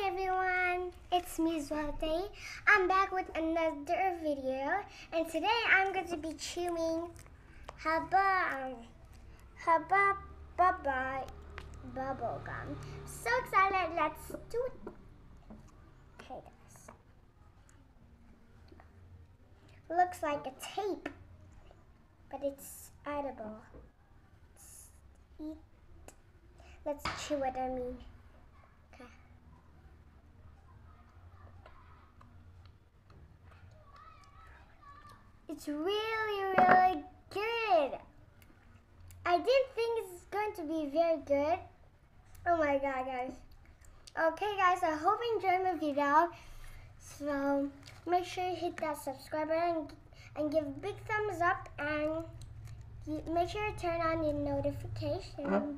Hi everyone, it's me Zwarte. I'm back with another video, and today I'm going to be chewing Hubba Bubba bubble gum. So excited, let's do it. Okay guys. Looks like a tape, but it's edible. Let's chew it, Okay. It's really good. I didn't think it's going to be very good. Oh my god, guys. Okay, guys, I hope you enjoyed my video. So, make sure you hit that subscribe button and give a big thumbs up. And make sure you turn on the notification bell.